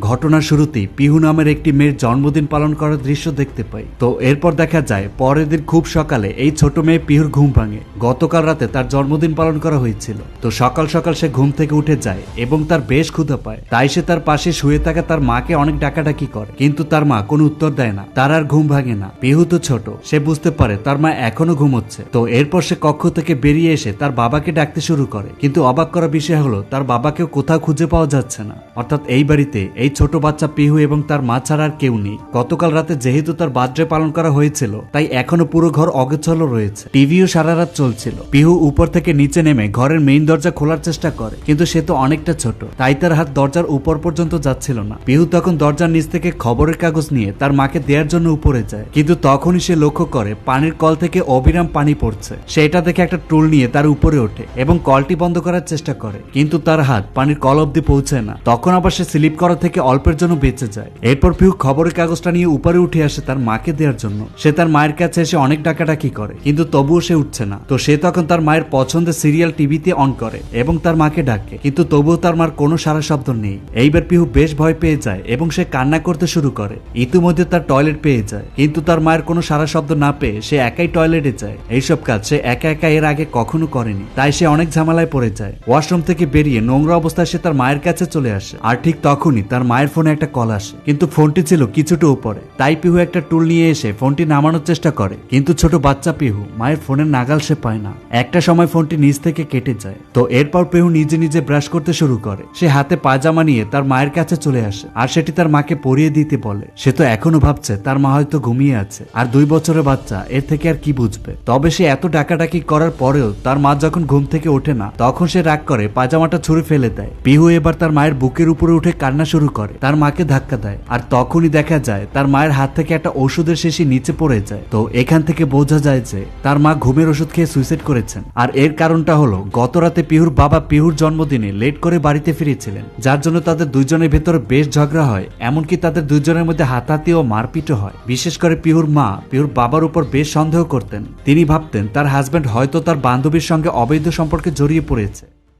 ঘটনার শুরুতেই পিহু নামের একটি মেয়ের জন্মদিন পালন করার দৃশ্য দেখতে পাই। তো এরপর দেখা যায় পরের দিন খুব সকালে এই ছোট মেয়ে পিহুর ঘুম ভাঙে। গতকাল রাতে তার জন্মদিন পালন করা হয়েছিল। তো সকাল সকাল সে ঘুম থেকে উঠে যায় এবং তার বেশ ক্ষুধা পায়। তাই সে তার পাশে শুয়ে থাকা তার মাকে অনেক ডাকাডাকি করে, কিন্তু তার মা কোনো উত্তর দেয় না। তার আর ঘুম ভাঙে না। পিহু তো ছোট, সে বুঝতে পারে তার মা এখনো ঘুমোচ্ছে। তো এরপর সে কক্ষ থেকে বেরিয়ে এসে তার বাবাকে ডাকতে শুরু করে, কিন্তু অবাক করা বিষয় হলো তার বাবাকেও কোথাও খুঁজে পাওয়া যাচ্ছে না। অর্থাৎ এই বাড়িতে এই ছোট বাচ্চা পিহু এবং তার মা ছাড়া আর কেউ নেই। গতকাল রাতে যেহেতু তার বার্থডে পালন করা হয়েছিল, তাই এখনো পুরো ঘর অগোছালো রয়েছে। টিভিও সারা রাত চলছিল। পিহু উপর থেকে নিচে নেমে ঘরের মেইন দরজা খোলার চেষ্টা করে, কিন্তু সে তো অনেকটা ছোট, তাই তার হাত দরজার উপর পর্যন্ত যাচ্ছিল না। পিহু তখন দরজার নিচ থেকে খবরের কাগজ নিয়ে তার মাকে দেওয়ার জন্য উপরে যায়, কিন্তু তখনই সে লক্ষ্য করে পানির কল থেকে অবিরাম পানি পড়ছে। সেটা দেখে একটা টুল নিয়ে তার উপরে ওঠে এবং কলটি বন্ধ করার চেষ্টা করে, কিন্তু তার হাত পানির কল অব্দি পৌঁছায় না। তখন আবার সে স্লিপ করা থেকে অল্পের জন্য বেঁচে যায়। এরপর পিহু খবরের কাগজটা নিয়ে উপরে উঠে আসে তার মাকে দেওয়ার জন্য। সে তার মায়ের কাছে এসে অনেক ডাকাডাকি করে, কিন্তু তবুও সে উঠছে না। তো সে তখন তার মায়ের পছন্দের সিরিয়াল টিভিতে অন করে এবং তার মাকে ডাকে, কিন্তু তবুও তার মার কোনো সারা শব্দ নেই। এইবার পিহু বেশ ভয় পেয়ে যায় এবং সে কান্না করতে শুরু করে। ইতিমধ্যে তার টয়লেট পেয়ে যায়, কিন্তু তার মায়ের কোনো সারা শব্দ না পেয়ে সে একাই টয়লেটে যায়। এইসব কাজ সে একা একা এর আগে কখনো করেনি, তাই সে অনেক ঝামেলায় পড়ে যায়। ওয়াশরুম থেকে বেরিয়ে নোংরা অবস্থায় সে তার মায়ের কাছে চলে আসে, আর ঠিক তখনই তার মায়ের ফোনে একটা কল আসে, কিন্তু ফোনটি ছিল কিছুটা উপরে। তাই পিহু একটা টুল নিয়ে এসে ফোনটি নামানোর চেষ্টা করে, কিন্তু ছোট বাচ্চা পিহু মায়ের ফোনের নাগাল সে পায় না। একটা সময় ফোনটি নিচ থেকে কেটে যায়। তো এরপর পিহু নিজে নিজে ব্রাশ করতে শুরু করে। সে হাতে পায়জামা নিয়ে তার মায়ের কাছে চলে আসে, আর সেটি তার মাকে পরিয়ে দিতে বলে। সে তো এখনো ভাবছে তার মা হয়তো ঘুমিয়ে আছে, আর 2 বছরের বাচ্চা এর থেকে আর কি বুঝবে। তবে সে এত ডাকাডাকি করার পরেও তার মা যখন ঘুম থেকে ওঠে না, তখন সে রাগ করে পায়জামাটা ছুঁড়ে ফেলে দেয়। পিহু এবার তার মায়ের বুকের উপরে উঠে কান্না শুরু করে, তার মাকে ধাক্কা দেয়, আর তখনই দেখা যায় তার মায়ের হাত থেকে একটা ওষুধের শিশি নিচে পড়ে যায়। তো এখান থেকে বোঝা যায় যে তার মা ঘুমের ওষুধ খেয়ে সুইসাইড করেছেন। আর এর কারণটা হলো গত রাতে পিহুর বাবা পিহুর জন্মদিনে লেট করে বাড়িতে ফিরেছিলেন, যার জন্য তাদের দুইজনের ভেতরে বেশ ঝগড়া হয়। এমনকি তাদের দুইজনের মধ্যে হাতাহাতি ও মারপিটও হয়। বিশেষ করে পিহুর মা পিহুর বাবার উপর বেশ সন্দেহ করতেন। তিনি ভাবতেন তার হাজবেন্ড হয়তো তার বান্ধবীর সঙ্গে অবৈধ সম্পর্কে জড়িয়ে পড়েছে।